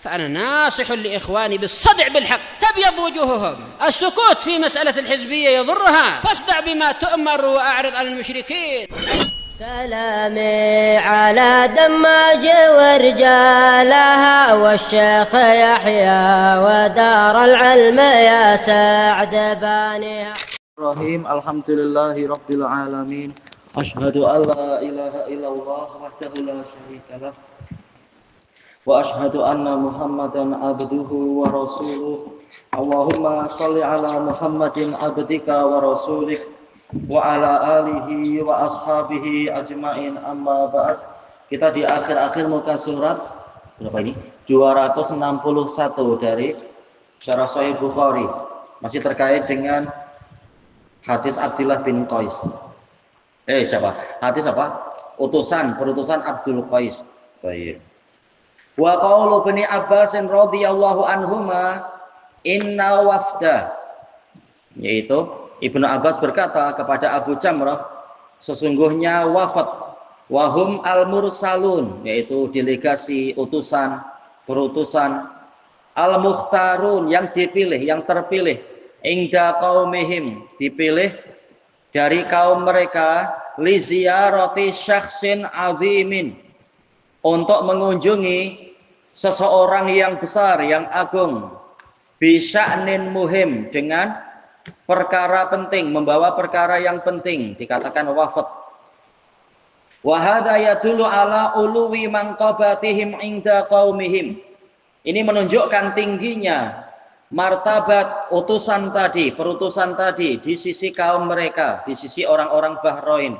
فأنا ناصح لإخواني بالصدع بالحق تبيض وجوههم. السكوت في مسألة الحزبية يضرها، فاصدع بما تؤمر وأعرض عن المشركين. سلامي على دماج ورجالها والشيخ يحيى ودار العلم يا سعد بانيها. Bismillahirrahmanirrahim. Alhamdulillahi rabbil alamin. Asyhadu an la ilaha illallah wahdahu la syarikalah. Wa asyhadu anna Muhammadan abduhu wa rasuluh. Allahumma shalli ala Muhammadin abdika wa rasulih wa ala alihi wa ashabihi ajmain, amma ba'd. Kita di akhir-akhir muka surat berapa ini? 261 dari Syarah Sahih Bukhari. Masih terkait dengan hadis Abdullah bin Qais. Hadis apa? Perutusan Abdul Qais. Baik. Wa qaulu Ibnu Abbas radhiyallahu anhuma inna wafda, yaitu Ibnu Abbas berkata kepada Abu Jamrah, sesungguhnya wafat wahum al-mursalun, yaitu delegasi utusan perutusan, al-mukhtarun yang dipilih, yang terpilih, ingda qaumihim dipilih dari kaum mereka, li ziyarati syakhsin azimin untuk mengunjungi seseorang yang besar, yang agung, bi sya'nin muhim dengan perkara penting, membawa perkara yang penting, dikatakan wafat. Wa hadza yadullu ala uluwi manqabatihim inda qaumihim. Ini menunjukkan tingginya martabat utusan tadi, perutusan tadi di sisi kaum mereka, di sisi orang-orang Bahrain.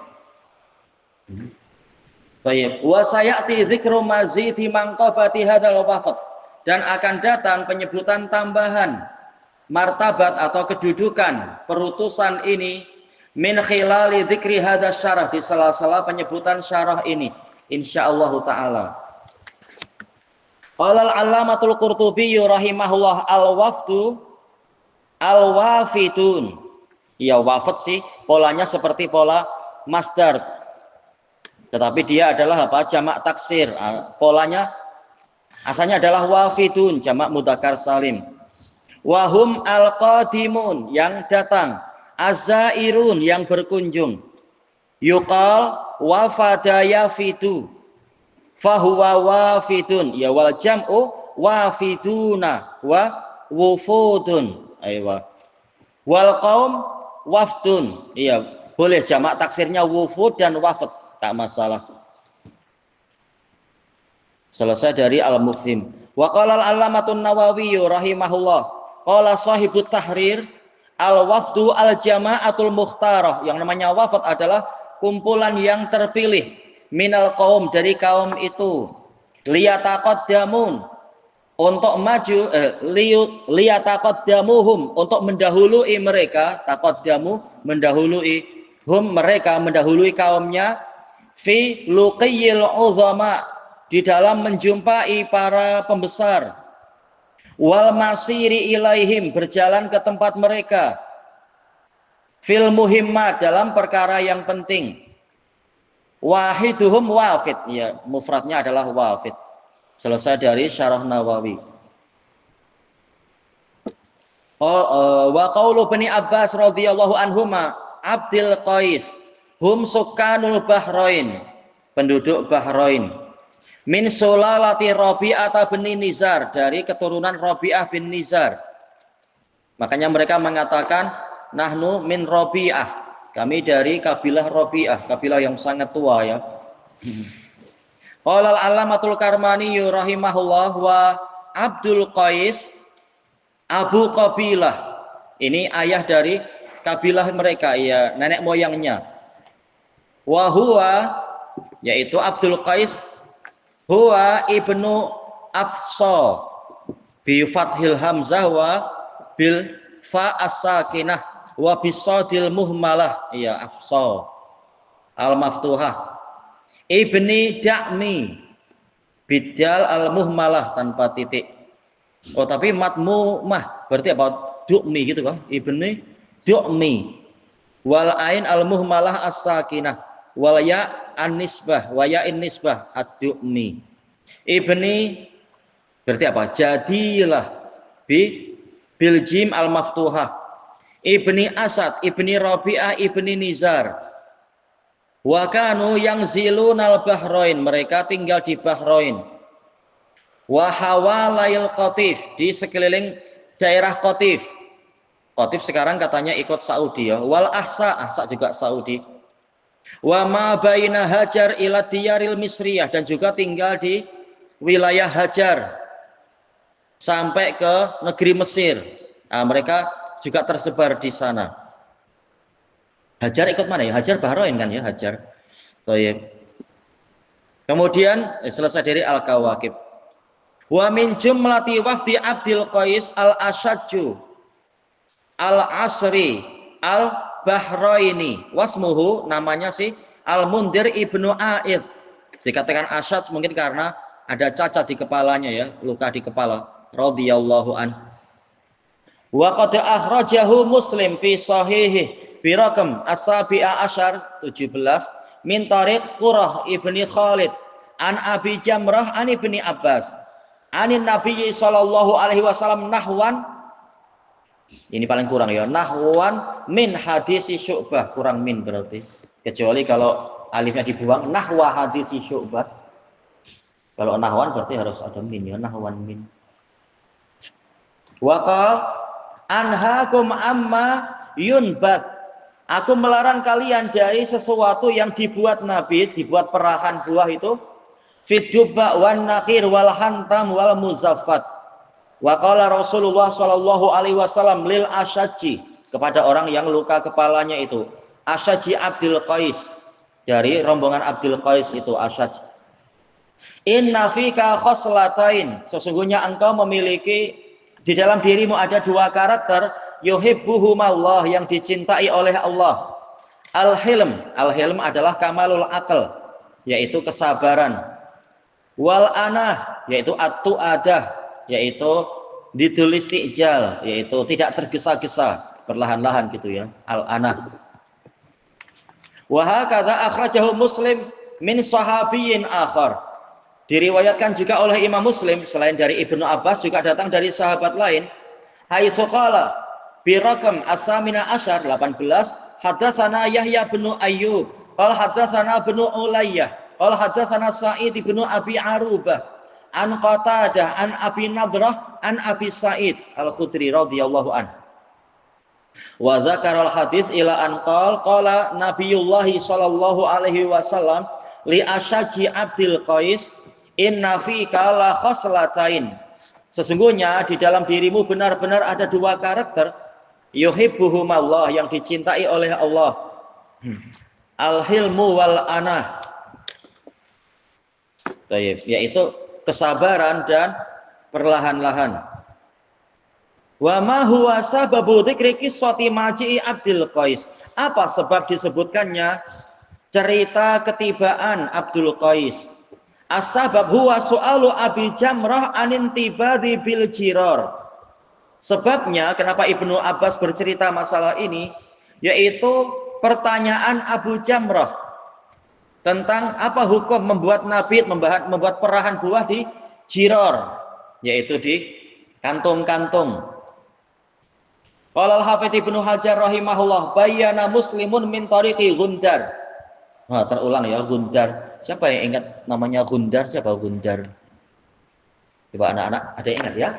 Baik, wa sayati dzikru mazidi manqabati hadzal wafat, dan akan datang penyebutan tambahan martabat atau kedudukan perutusan ini min khilali dzikri hadzal syarah, di sela-sela penyebutan syarah ini insyaallah taala. Qala al-Allamatul Qurtubi rahimahullah, al-wafdu al-wafidun. Ya, wafat sih polanya seperti pola masdar, tetapi dia adalah apa? Jamak taksir. Polanya asalnya adalah wafidun, jamak mudzakkar salim. Wahum al-qadimun, yang datang. Azairun, yang berkunjung. Yuqal wafada yafidu, fahuwa wafidun. Ya, wal jam'u wafiduna wa wufudun. Aywa. Wal qaum wafdun. Iya, boleh jamak taksirnya wufud dan wafd, tak masalah. Selesai dari Al-Mufhim. Wa qala al-Allamatun Nawawi rahimahullah, qala sahibut tahrir, al-wafdu al-jama'atul mukhtarah. Yang namanya wafat adalah kumpulan yang terpilih, minal qaum, dari kaum itu, liyataqaddamun, untuk maju, liyataqaddamuhum, untuk mendahului mereka, taqaddamu, mendahului, hum, mereka mendahului kaumnya, fi luqiyil uzama, di dalam menjumpai para pembesar, wal masiri ilaihim, berjalan ke tempat mereka, fil muhimmat, dalam perkara yang penting. Wahiduhum wafid, ya, mufradnya adalah wafid. Selesai dari Syarah Nawawi. Wa qaulu Ibnu Abbas radhiyallahu anhuma Abdul Qais hum sukanul Bahrain, penduduk Bahrain, min sulalati Rabi'ah bin Nizar, dari keturunan Rabi'ah bin Nizar. Makanya mereka mengatakan nahnu min Rabi'ah, kami dari kabilah Rabi'ah, kabilah yang sangat tua, ya. Qala al-Allamatul Karmani rahimahullah, wa Abdul Qais Abu Qabilah, ini ayah dari kabilah mereka, ya, nenek moyangnya. Wa huwa, yaitu Abdul Qais, huwa ibnu Afsa bi fathil hamzah wa bil fa as-sakinah wa bisadil muhmalah, ya, Afsa al maftuhah, ibni Da'mi bidal al muhmalah tanpa titik. Oh, tapi matmumah berarti apa? Du'mi gitu kan? Ibni Du'mi, wal ain al muhmalah as-sakinah, wal ya an nisbah wa ya in nisbah ad-du'mi. Ibni Berarti apa? Jadilah bil jim al maftuhah ibni Asad ibni Rabi'ah ibni Nizar wa kanu yanzilunal Bahrain, mereka tinggal di Bahrain, wa hawalail Qatif, di sekeliling daerah Qatif. Qatif sekarang katanya ikut Saudi ya. Wal Ahsa juga Saudi. Wa ma baina Hajar ila diyaril Misriyah, dan juga tinggal di wilayah Hajar sampai ke negeri Mesir. Nah, mereka juga tersebar di sana. Hajar ikut mana ya? Hajar Bahrain kan ya, Hajar. Baik. Kemudian selesai dari Al-Kawakib. Wa min jumlati wafdi Abdul Qais al-Ashadju al-Asri al-Bahraini wasmuhu, namanya sih Al-Mundir ibnu Aid. Dikatakan Ashad mungkin karena ada cacat di kepalanya ya, luka di kepala. Radhiyallahu an. Wa qad akhrajahu Muslim fi sahihi bi raqam as-sabi'a asyar 17 min tariq Qurrah ibni Khalid an Abi Jamrah an ibni Abbas anin Nabi sallallahu alaihi wasallam nahwan, ini paling kurang ya, nahwan min hadisi Syu'bah, kurang min berarti, kecuali kalau alifnya dibuang, nahwa hadisi Syu'bah. Kalau nahwan berarti harus ada min ya, nahwan min. Waqal anhaakum amma yunbat, aku melarang kalian dari sesuatu yang dibuat nabit, dibuat perahan buah itu, fidubba wan naqir wal hantam wal muzaffat. Wa qala Rasulullah sallallahu alaihi wasallam lil Ashajji, kepada orang yang luka kepalanya itu, Ashajji Abdul Qais, dari rombongan Abdul Qais itu Ashajj. Inna fika khoslatain, sesungguhnya engkau memiliki, di dalam dirimu ada dua karakter, yuhibbuhumallah, yang dicintai oleh Allah. Al-hilm, al-hilm adalah kamalul akal, yaitu kesabaran. Wal anah, yaitu at-tu'adah, yaitu ditulis tijal, yaitu tidak tergesa-gesa, perlahan-lahan gitu ya, al-anah. Wa hakadha akhrajahu Muslim min sahabiyyin akhar, diriwayatkan juga oleh Imam Muslim selain dari Ibnu Abbas, juga datang dari sahabat lain. Haitsu qala bi raqam as-samina asyar 18 hadatsana Yahya bin Ayyub qala hadatsana bin Ulayyah qala hadatsana Sa'id bin Abi Arubah an Qatadah an Abi Nadrah an Abi Sa'id Al-Khudri radhiyallahu an. Wa dzakara al-hadis ila an qala Nabiyullah sallallahu alaihi wasallam li Ashajji Abdul Qais inna fika la khoslatain, sesungguhnya di dalam dirimu benar-benar ada dua karakter, yuhibbuhumallah, yang dicintai oleh Allah, al-hilmu wal anah, yaitu kesabaran dan perlahan-lahan. Wa ma huwa sababu dzikri qissati maji'i Abdul Qais, apa sebab disebutkannya cerita ketibaan Abdul Qais? As-sabab huwa su'alu Abi Jamrah anin tibadi bil jirar. Sebabnya kenapa Ibnu Abbas bercerita masalah ini, yaitu pertanyaan Abu Jamrah tentang apa hukum membuat nabit, membuat perahan buah di jirar, yaitu di kantung-kantung. Qala al-Hafidz Ibnu Hajar rahimahullah, bayyana Muslimun min tariqi Gundar. Nah, terulang ya, Gundar. Siapa yang ingat namanya Gundar? Siapa Gundar? Coba anak-anak, ada yang ingat ya?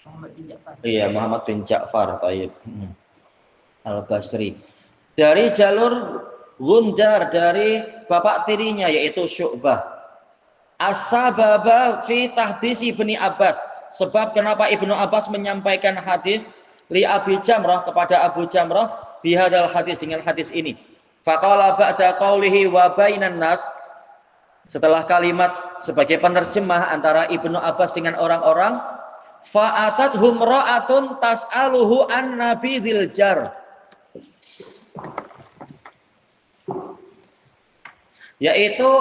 Muhammad bin Ja'far. Iya, Muhammad bin Ja'far. Al-Basri. Dari jalur Gundar, dari bapak tirinya yaitu Syu'bah. As-sababa fi tahdis Ibni Abbas. Sebab kenapa Ibnu Abbas menyampaikan hadis li Abi Jamrah, kepada Abu Jamrah, bihadal hadis, dengan hadis ini. Faqala ba'da qawlihi wa bainan nas, setelah kalimat sebagai penerjemah antara Ibnu Abbas dengan orang-orang, fa'atathum ra'atun tas'aluhu an nabidil jar, yaitu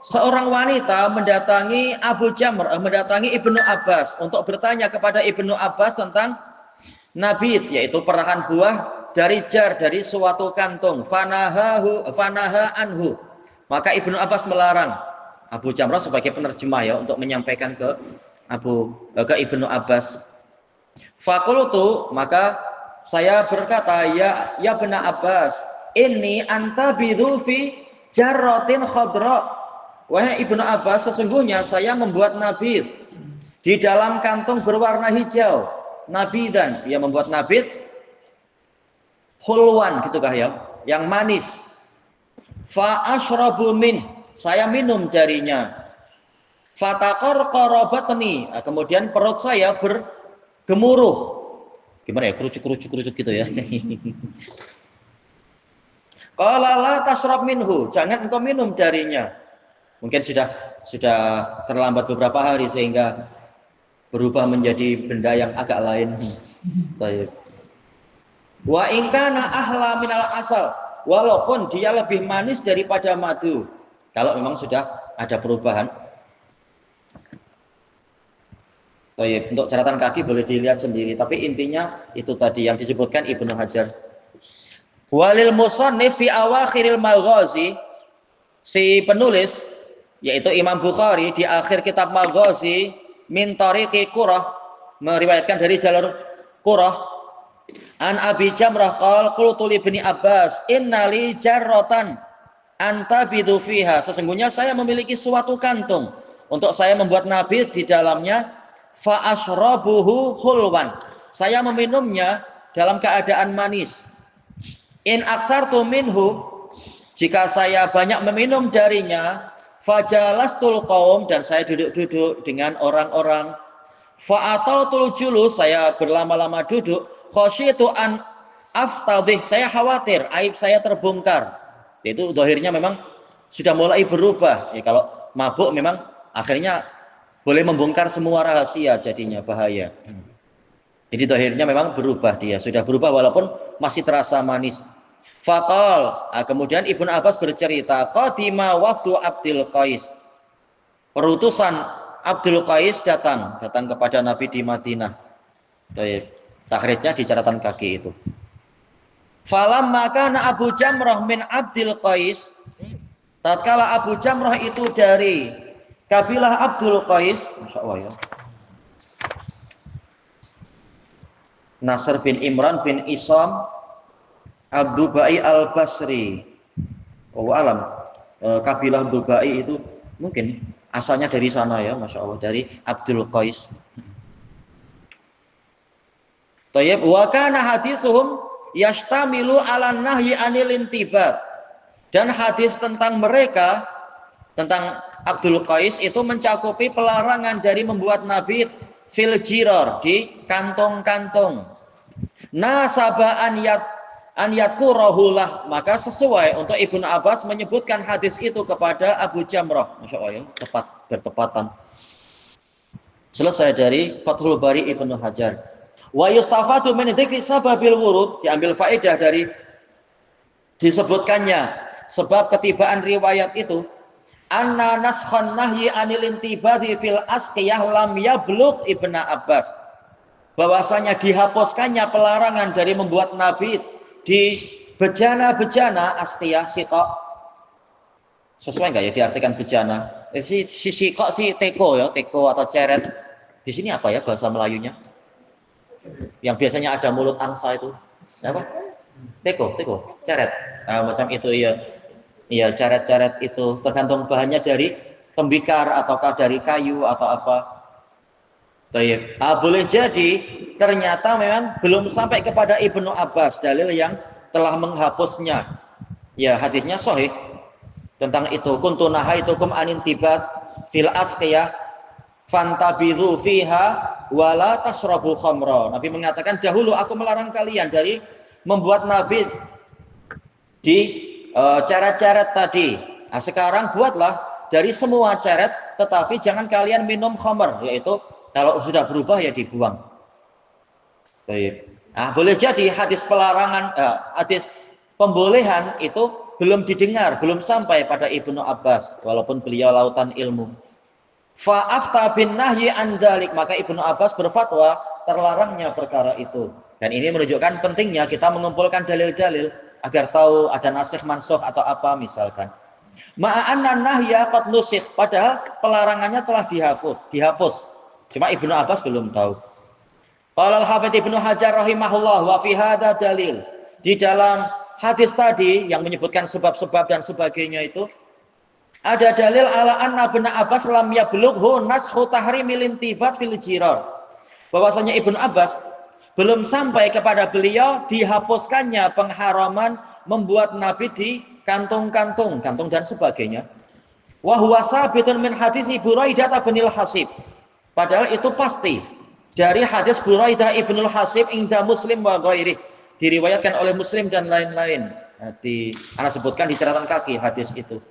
seorang wanita mendatangi Abu Jamrah, mendatangi Ibnu Abbas untuk bertanya kepada Ibnu Abbas tentang nabid, yaitu perahan buah dari jar, dari suatu kantung. Fanaha anhu, maka Ibnu Abbas melarang Abu Jamrah sebagai penerjemah ya untuk menyampaikan ke Ibnu Abbas. Fakultu, maka saya berkata, ya Ibnu Abbas, ini antabidhu fi jarratin khadra. Wahai Ibnu Abbas, sesungguhnya saya membuat nabid di dalam kantung berwarna hijau. Nabidan, ya membuat nabid hulwan gitukah ya, yang manis. Fa asyrabu min, saya minum darinya. Fataqar batni, kemudian perut saya bergemuruh. Gimana ya, kerucuk gitu ya. Qala la tashrab minhu, jangan engkau minum darinya. Mungkin sudah terlambat beberapa hari sehingga berubah menjadi benda yang agak lain. Baik. Wa in kana ahla minal asal, walaupun dia lebih manis daripada madu. Kalau memang sudah ada perubahan. Baik, untuk catatan kaki boleh dilihat sendiri, tapi intinya itu tadi yang disebutkan Ibnu Hajar. Walil musannif fi awakhiril maghazi, si penulis yaitu Imam Bukhari di akhir kitab Maghazi min tariqi Qurrah, meriwayatkan dari jalur Qurrah, an Abi Jamrah qala qultu li Ibni Abbas innali jarratan antabidu fiha, sesungguhnya saya memiliki suatu kantung untuk saya membuat nabid di dalamnya. Fa asyrabuhu khulwan, saya meminumnya dalam keadaan manis. In aksartu minhu, jika saya banyak meminum darinya, fajalastul qaum, dan saya duduk-duduk dengan orang-orang. Fa'ataltul julus, saya berlama-lama duduk. Khasyitu an aftadhih, saya khawatir aib saya terbongkar. Itu zahirnya memang sudah mulai berubah. Ya, kalau mabuk memang akhirnya boleh membongkar semua rahasia, jadinya bahaya. Jadi zahirnya memang berubah, dia sudah berubah walaupun masih terasa manis. Faqal, kemudian Ibnu Abbas bercerita, qadima wafdu Abdul Qais, perutusan Abdul Qais datang kepada Nabi di Madinah. Takhrijnya di catatan kaki itu. Falamma kana Abu Jamrah min Abdul Qais, tatkala Abu Jamrah itu dari kabilah Abdul Qais, Masya Allah ya. Nasr bin Imran bin Isam Abdubai al-Basri. Alam kabilah Abdubai itu mungkin asalnya dari sana ya, Masya Allah, dari Abdul Qais. Tayyib, wa kana hadisuhum yashtamilu ala nahyi anil intibat. Dan hadis tentang mereka, tentang Abdul Qais itu mencakupi pelarangan dari membuat nabid fil jiror, di kantong-kantong. Nasaba an yadkurahulah, maka sesuai untuk Ibnu Abbas menyebutkan hadis itu kepada Abu Jamrah. Masya Allah ya, tepat, bertepatan. Selesai dari Fathul Bari Ibnu Hajar. Wa yustafadu min dzikri sababil wurud, diambil faedah dari disebutkannya sebab ketibaan riwayat itu. Anna naskhan nahyi anil intibadi fil asqiyah lam yablugh Ibnu Abbas, bahwasanya dihapuskannya pelarangan dari membuat nabid di bejana-bejana asqiyah siqaq. Sesuai enggak ya diartikan bejana? Si siqaq si teko ya, teko atau ceret. Di sini apa ya bahasa Melayunya? Yang biasanya ada mulut angsa itu. Apa? Teko, ceret. Macam itu ya. Iya, caret-caret itu tergantung bahannya dari tembikar ataukah dari kayu atau apa. Baik. Boleh jadi ternyata memang belum sampai kepada Ibnu Abbas dalil yang telah menghapusnya. Ya, hadisnya sahih tentang itu. Kuntu nahaitukum anin tibat fil asqiyah fantabidhu fiha wala tasrabu khamra. Nabi mengatakan, dahulu aku melarang kalian dari membuat nabid di ceret-ceret tadi. Nah, sekarang buatlah dari semua ceret, tetapi jangan kalian minum khamr, yaitu kalau sudah berubah ya dibuang. Baik. Nah, boleh jadi hadis pelarangan, hadis pembolehan itu belum didengar, belum sampai pada Ibnu Abbas, walaupun beliau lautan ilmu. Fa'afta bin nahyi an dzalik, maka Ibnu Abbas berfatwa terlarangnya perkara itu. Dan ini menunjukkan pentingnya kita mengumpulkan dalil-dalil agar tahu ada nasikh mansukh atau apa misalkan. Ma'anna nahya qad nusikh, padahal pelarangannya telah dihapus. Cuma Ibnu Abbas belum tahu. Qala al-Hafidz Ibnu Hajar rahimahullah wa fi hadza dalil. Di dalam hadis tadi yang menyebutkan sebab-sebab dan sebagainya itu ada dalil ala anna Ibnu Abbas lam yablughu naskhu tahrimil intibat fil jirar. Bahwasanya Ibnu Abbas belum sampai kepada beliau dihapuskannya pengharaman membuat nabi di kantung-kantung, kantung dan sebagainya. Wa huwa sabitun min hadis Buraidah bin al-Hasib. Padahal itu pasti dari hadis Buraidah ibnul Hasib inda Muslim wa ghairi, diriwayatkan oleh Muslim dan lain-lain. Ana sebutkan di catatan kaki hadis itu.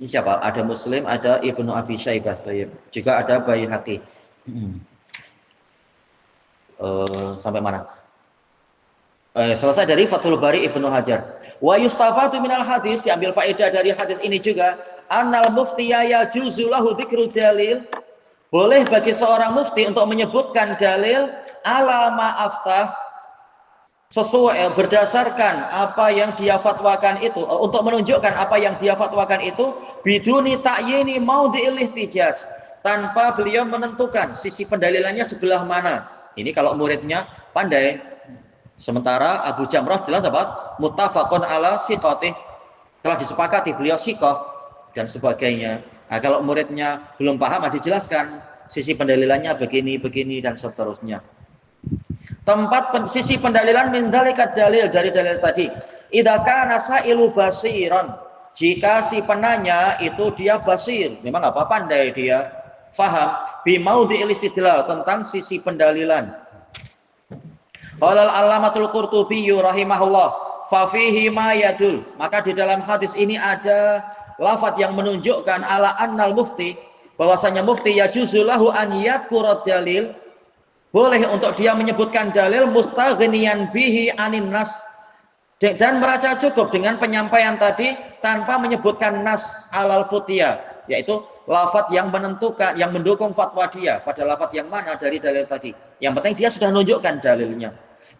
Ini siapa? Ada Muslim, ada Ibnu Abi Syaibah, juga ada Baihaqi. Sampai mana? Selesai dari Fathul Bari Ibnu Hajar. Wa yustafadu minal hadis, diambil faedah dari hadis ini juga, annal muftiya yajuzu lahu dzikru dalil. Boleh bagi seorang mufti untuk menyebutkan dalil ala ma'aftah, sesuai berdasarkan apa yang dia fatwakan itu, untuk menunjukkan apa yang dia fatwakan itu biduni ta'yini maudhi'il ihtijaj, tanpa beliau menentukan sisi pendalilannya sebelah mana. Ini kalau muridnya pandai. Sementara Abu Jamrah jelas apa? Muttafaqun ala siqatih, telah disepakati beliau siqah dan sebagainya. Nah, kalau muridnya belum paham, dijelaskan sisi pendalilannya begini dan seterusnya. Sisi pendalilan min dzalikat dalil, dari dalil tadi. Idza kana sa'ilu basiran, jika si penanya itu dia basir, memang apa, pandai, dia faham bi maudhi'il istidlal, tentang sisi pendalilan. Qala al-Allamatul Qurtubi rahimahullah, fa fihi ma yadul, maka di dalam hadis ini ada lafaz yang menunjukkan ala annal mufti, bahwasanya mufti yajuzu lahu an yadhkura dalil, boleh untuk dia menyebutkan dalil mustaghniyan bihi anin nas, dan merasa cukup dengan penyampaian tadi tanpa menyebutkan nas alal futiyah, yaitu lafaz yang menentukan, yang mendukung fatwa dia pada lafaz yang mana dari dalil tadi. Yang penting dia sudah menunjukkan dalilnya.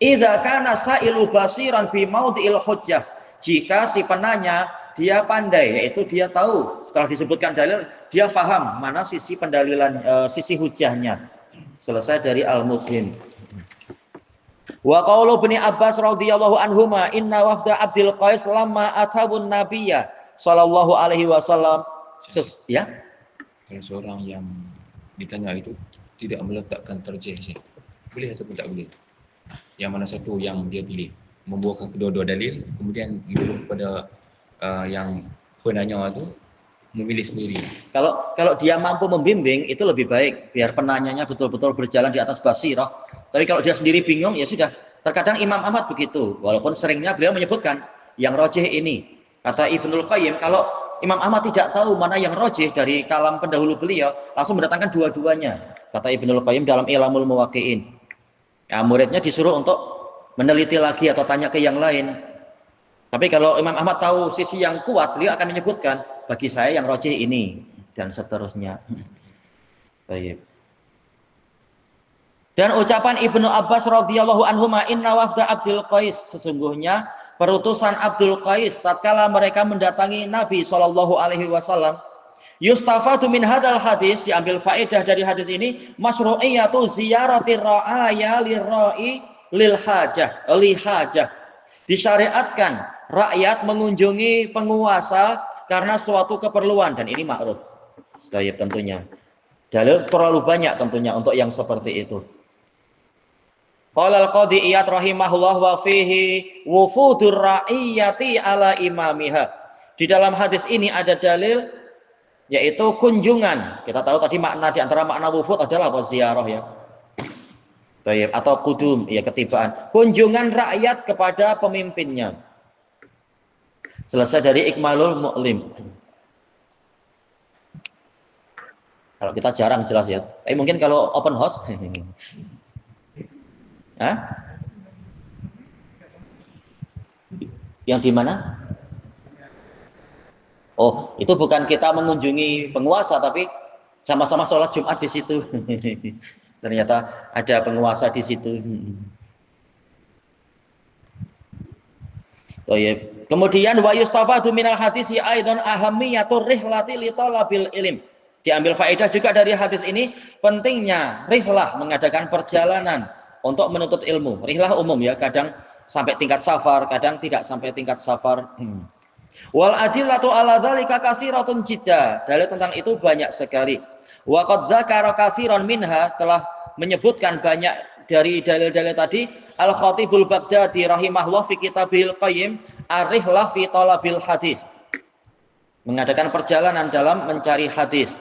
Idza kana sa'ilu basiran bi maudhi'il hujjah, jika si penanya dia pandai, yaitu dia tahu setelah disebutkan dalil, dia faham mana sisi pendalilan, sisi hujahnya. Selesai dari Al-Mufhim. Wa qaulu Ibnu Abbas radhiyallahu anhuma inna wafda Abdul Qais lamma athabun nabiyya sallallahu alaihi wasallam. Ya, kalau seorang yang ditanya itu tidak meletakkan tarjih, boleh ataupun tak boleh? Yang mana satu yang dia pilih? Membawakan kedua-dua dalil, kemudian menyuruh kepada yang penanya itu memilih sendiri. Kalau dia mampu membimbing, itu lebih baik, biar penanyanya betul-betul berjalan di atas basirah. Tapi kalau dia sendiri bingung, ya sudah. Terkadang Imam Ahmad begitu, walaupun seringnya beliau menyebutkan yang rojih ini. Kata Ibnul Qayyim, kalau Imam Ahmad tidak tahu mana yang rojih dari kalam pendahulu beliau, langsung mendatangkan dua-duanya. Kata Ibnul Qayyim dalam Ilamul Muwaqqi'in. Ya, muridnya disuruh untuk meneliti lagi atau tanya ke yang lain. Tapi kalau Imam Ahmad tahu sisi yang kuat, beliau akan menyebutkan, bagi saya yang rojih ini, dan seterusnya. Baik. Dan ucapan Ibnu Abbas radhiyallahu anhuma inna wafda Abdul Qais, sesungguhnya perutusan Abdul Qais tatkala mereka mendatangi Nabi sallallahu alaihi wasallam, yustafadu min hadal hadis, diambil faedah dari hadis ini, masyru'iyatu ziyaratir ra'aya lirra'i lil hajah, li hajah. Disyariatkan rakyat mengunjungi penguasa karena suatu keperluan, dan ini ma'ruf. Baik, tentunya. Dalil terlalu banyak tentunya untuk yang seperti itu. Qala al-Qadhi Iyad rahimahullah wa fihi wufudur ra'iyati ala imamiha. Di dalam hadis ini ada dalil, yaitu kunjungan. Kita tahu tadi makna, di antara makna wufud adalah apa? Ziarah, ya. Baik, atau kudum, ya, ketibaan. Kunjungan rakyat kepada pemimpinnya. Selesai dari Ikmalul Mu'lim. Kalau kita jarang jelas, ya. Tapi mungkin kalau open house. Hah? Yang di mana? Oh, itu bukan kita mengunjungi penguasa, tapi sama-sama sholat Jumat di situ. Ternyata ada penguasa di situ. Thayyib. Kemudian wa yustafadu minal hadisi aidan ahammiyatur rihlati li talabil ilm. Diambil faedah juga dari hadis ini pentingnya rihlah, mengadakan perjalanan untuk menuntut ilmu. Rihlah umum ya, kadang sampai tingkat safar, kadang tidak sampai tingkat safar. Wal adillatu ala dzalika katsiratun jidda. Dalil tentang itu banyak sekali. Wa qad dzakara katsiran minha, telah menyebutkan banyak dari dalil-dalil tadi Al-Khatibul Baghdadi rahimahullah fi Kitabihil Qayyim Ar-Rihlah fi Talabil Hadis. Mengadakan perjalanan dalam mencari hadis.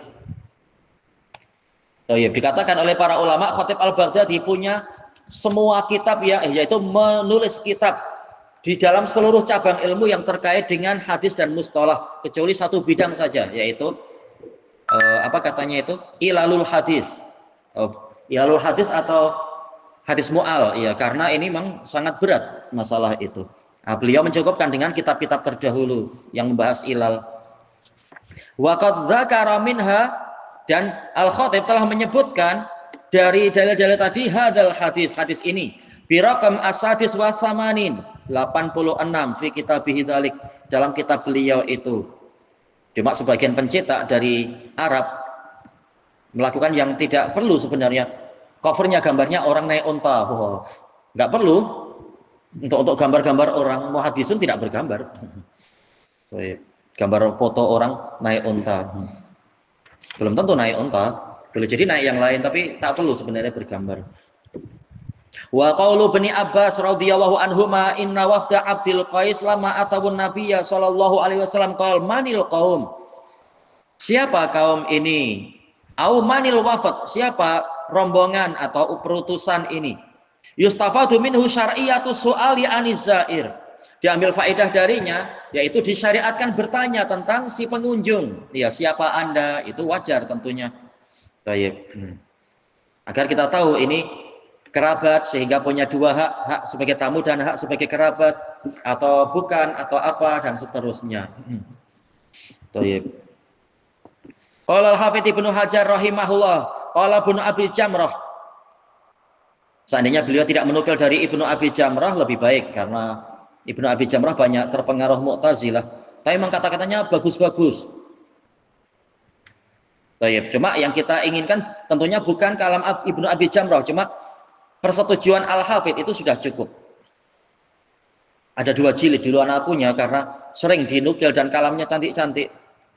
Dikatakan oleh para ulama Khatib Al-Baghdadi punya semua kitab ya, yaitu menulis kitab di dalam seluruh cabang ilmu yang terkait dengan hadis dan mustalah, kecuali satu bidang saja, yaitu apa katanya itu? Ilalul hadis. Ilalul hadis atau hadis mu'al ya, karena ini memang sangat berat masalah itu. Nah, beliau mencukupkan dengan kitab-kitab terdahulu yang membahas ilal. Wa qad dzakara minha, dan Al-Khatib telah menyebutkan dari dalil-dalil tadi hadal hadis ini biraqam as-sadis wa samanin 86 fi kitabih dzalik, dalam kitab beliau itu. Cuma sebagian pencetak dari Arab melakukan yang tidak perlu sebenarnya. Covernya gambarnya orang naik unta. Oh, nggak perlu untuk gambar-gambar orang. Muhaddisun tidak bergambar. Gambar foto orang naik unta. Belum tentu naik unta, boleh jadi naik yang lain, tapi tak perlu sebenarnya bergambar. Wa qaulu Bani Abbas radhiyallahu anhuma inna wafda Abdul Qais lama atawun nabiyya sallallahu alaihi wasallam qala manil qaum. Siapa kaum ini? Au manil wafd, siapa rombongan atau perutusan ini? Yustafadu minhu syar'iyatu su'ali aniz zair. Diambil faedah darinya, yaitu disyariatkan bertanya tentang si pengunjung. Ya, siapa Anda? Itu wajar tentunya. Baik. Agar kita tahu ini kerabat, sehingga punya dua hak, hak sebagai tamu dan hak sebagai kerabat, atau bukan, atau apa, dan seterusnya. Baik. Qala al-Hafidz Ibnu Hajar rahimahullah, qala Ibnu Abi Jamrah. Seandainya beliau tidak menukil dari Ibnu Abi Jamrah lebih baik, karena Ibnu Abi Jamrah banyak terpengaruh Mu'tazilah. Tapi memang kata-katanya bagus-bagus. Cuma yang kita inginkan tentunya bukan kalam Ibnu Abi Jamrah, cuma persetujuan Al-Hafidz itu sudah cukup. Ada 2 jilid dulu anak punya, karena sering dinukil dan kalamnya cantik-cantik.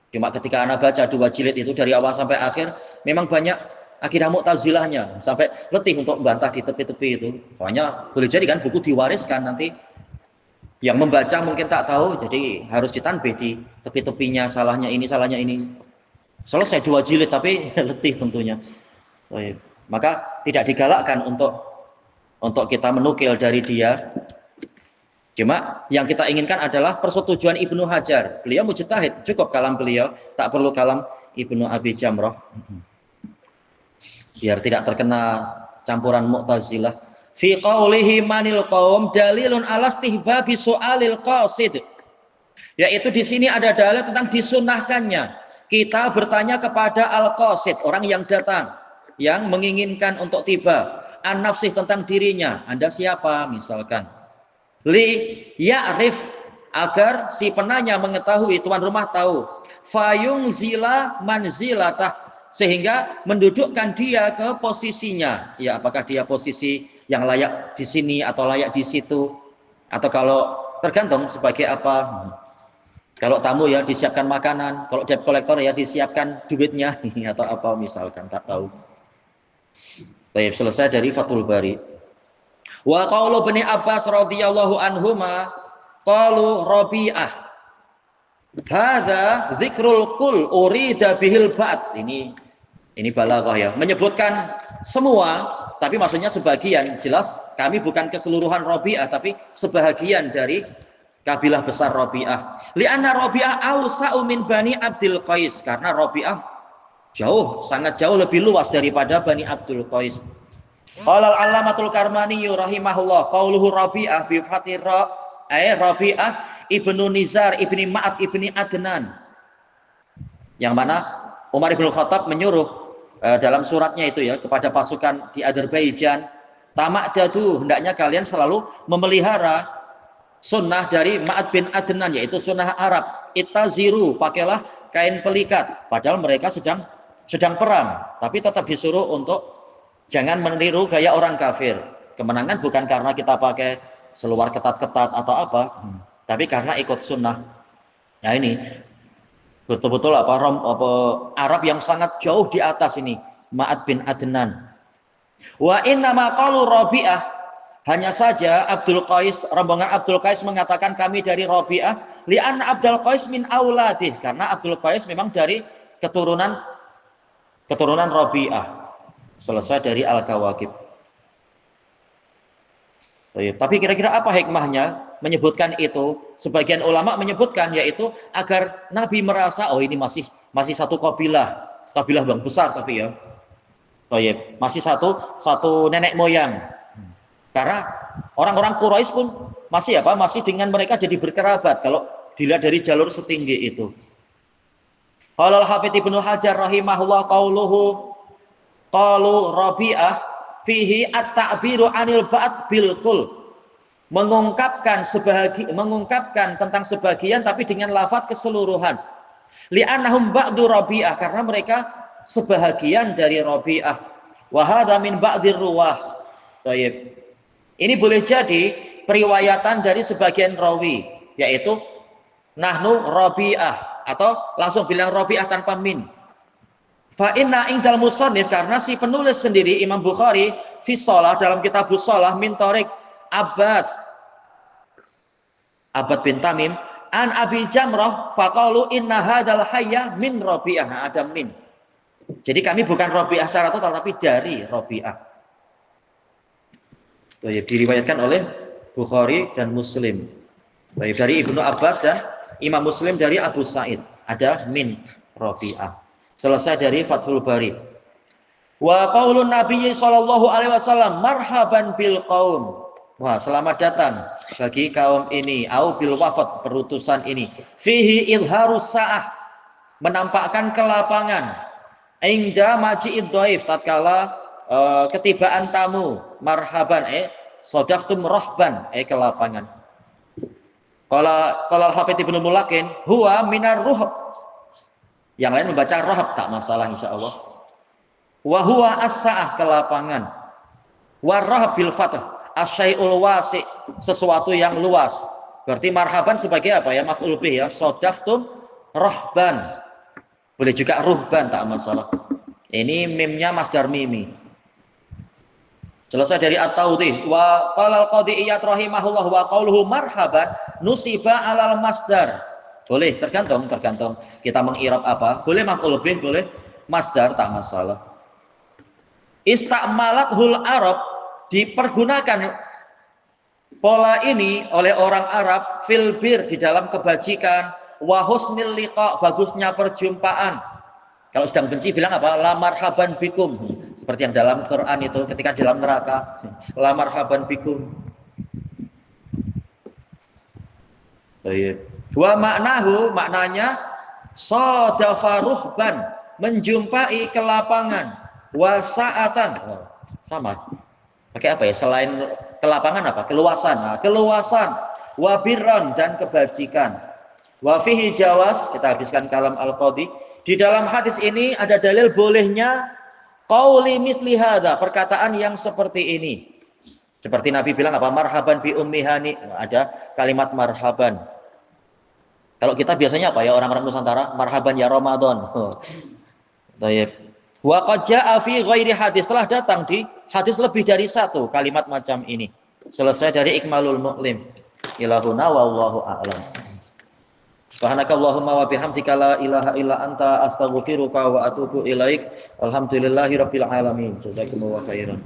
Cuma ketika anak baca 2 jilid itu dari awal sampai akhir, memang banyak akidah Mu'tazilahnya, sampai letih untuk membantah di tepi-tepi itu. Soalnya boleh jadi kan buku diwariskan, nanti yang membaca mungkin tak tahu, jadi harus ditanbih di tepi-tepinya, salahnya ini, salahnya ini. Selesai 2 jilid tapi letih tentunya. Maka tidak digalakkan untuk kita menukil dari dia. Cuma yang kita inginkan adalah persetujuan Ibnu Hajar. Beliau mujtahid, cukup kalam beliau, tak perlu kalam Ibnu Abi Jamrah. Biar tidak terkena campuran Mu'tazilah. Fi qaulihi manil qaum dalilun ala istihbabi su'alil qasid. Yaitu di sini ada dalil tentang disunahkannya kita bertanya kepada al-qasid, orang yang datang, yang menginginkan untuk tiba, an-nafsih, tentang dirinya. Anda siapa misalkan? Li ya'rif, agar si penanya mengetahui, tuan rumah tahu. Fayung zila manzilatah, sehingga mendudukkan dia ke posisinya. Ya, apakah dia posisi yang layak di sini atau layak di situ, atau kalau tergantung sebagai apa. Kalau tamu ya disiapkan makanan, kalau debt collector ya disiapkan duitnya atau apa misalkan, tak tahu. Baik, selesai dari Fathul Bari. Wa qaulu Bani Abbas radhiyallahu anhuma qalu Rabi'ah hadza dzikrul kul urida bihil ba'd. Ini balaghah ya, menyebutkan semua tapi maksudnya sebagian. Jelas kami bukan keseluruhan Rabi'ah, tapi sebahagian dari kabilah besar Rabi'ah. Li'anna Rabi'ah awsa'u min Bani Abdul Qais, karena Rabi'ah sangat jauh lebih luas daripada Bani Abdul Qais. Qala al-Allamatul Karmani rahimahullah, qauluhu Rabi'ah bi fathir ra, Rabi'ah ibnu Nizar ibni Ma'ad ibni Adnan. Yang mana Umar ibn Khattab menyuruh dalam suratnya itu ya kepada pasukan di Azerbaijan, tamak dadu, hendaknya kalian selalu memelihara sunnah dari Ma'ad bin Adnan, yaitu sunnah Arab. Ittaziru, pakailah kain pelikat. Padahal mereka sedang perang, tapi tetap disuruh untuk jangan meniru gaya orang kafir. Kemenangan bukan karena kita pakai seluar ketat-ketat atau apa, tapi karena ikut sunnah. Nah ini betul-betul Arab yang sangat jauh di atas ini, Ma'ad bin Adnan. Wa inna ma qalu Rabi'ah, hanya saja rombongan Abdul Qais mengatakan kami dari Rabi'ah, li'anna Abdul Qais min auladih, karena Abdul Qais memang dari keturunan Rabi'ah. Selesai dari Al-Kawakib. Tapi kira-kira apa hikmahnya menyebutkan itu? Sebagian ulama menyebutkan yaitu agar Nabi merasa, oh ini masih satu kabilah yang besar, tapi ya masih satu nenek moyang. Karena orang-orang Quraisy pun masih dengan mereka jadi berkerabat kalau dilihat dari jalur setinggi itu. Qala al-Hafidz Ibnu Hajar rahimahullah qalu Rabi'ah fihi at-ta'biru 'anil ba'd bil kul. Mengungkapkan tentang sebagian tapi dengan lafaz keseluruhan. Li'annahum ba'du Rabi'ah, karena mereka sebahagian dari Rabi'ah. Wa hadza min ba'dir ruwah. Baik. Ini boleh jadi periwayatan dari sebagian rawi, yaitu nahnu Rabi'ah, atau langsung bilang Rabi'ah tanpa min. Fa inna indal musannif, karena si penulis sendiri Imam Bukhari fi shalah dalam kitab shalah min tariq Abbad bin Tamim an Abi Jamrah faqalu inna hadzal hayya min Rabi'ah, ada min. Jadi kami bukan Rabi'ah secara total tapi dari Rabi'ah. Diriwayatkan oleh Bukhari dan Muslim. Dari Ibnu Abbas dan Imam Muslim dari Abu Sa'id, ada min Rabi'ah. Selesai dari Fathul Bari. Wa qaulun Nabi sallallahu alaihi wasallam marhaban bil qaum. Wah, selamat datang bagi kaum ini, au bil wafat, perutusan ini. Fihi idharus sa'ah, menampakkan kelapangan. Inda maji'id dhaif, tatkala ketibaan tamu. Marhaban sadaqtum rahban, kelapangan. Qala al-Hafidz Ibnu Mulakin huwa minar ruhb. Yang lain membaca rahab, tak masalah insyaallah. Wa huwa as-sa'ah, kelapangan. Wa rahab bil fath, asyai'ul wasi', sesuatu yang luas. Berarti marhaban sebagai apa ya? Maf'ul bih ya. Sadaqtum rahban. Boleh juga ruhban, tak masalah. Ini mimnya masdar mimi. Selesai dari at-tawdih. Wa qala al-qadhi Iyad rahimahullah wa qauluhu marhaban nusiba alal masdar. Boleh, tergantung kita mengirab apa. Boleh maf'ul bih, boleh masdar, tak masalah. Istamalathul Arab, dipergunakan pola ini oleh orang Arab fil bir, di dalam kebajikan, wa husnil liqa, bagusnya perjumpaan. Kalau sedang benci bilang apa? La marhaban bikum. Seperti yang dalam Quran itu ketika dalam neraka. La marhaban bikum. Baik. Wa maknahu, maknanya sadafa ruhban, menjumpai kelapangan, wa sa'atan. Sama. Pakai apa ya? Selain kelapangan apa? Keluasan. Nah, keluasan, wa birran, dan kebajikan. Wa fihi jawaz, kita habiskan kalam al-qadhi. Di dalam hadis ini ada dalil bolehnya qauli misli hadza, perkataan yang seperti ini. Seperti Nabi bilang apa? Marhaban bi ummi hani, ada kalimat marhaban. Kalau kita biasanya apa ya, orang-orang Nusantara, marhaban ya Ramadan. Baik. Wa qad jaa fi ghairi hadis, telah datang di hadis lebih dari satu kalimat macam ini. Selesai dari Ikmalul Mu'lim. Ilahuna wallahu a'lam. Subhanakallahumma wa bihamdika la ilaha illa anta astaghfiruka wa atubu ilaik. Alhamdulillahirabbil alamin. Jazakumullahu khairan.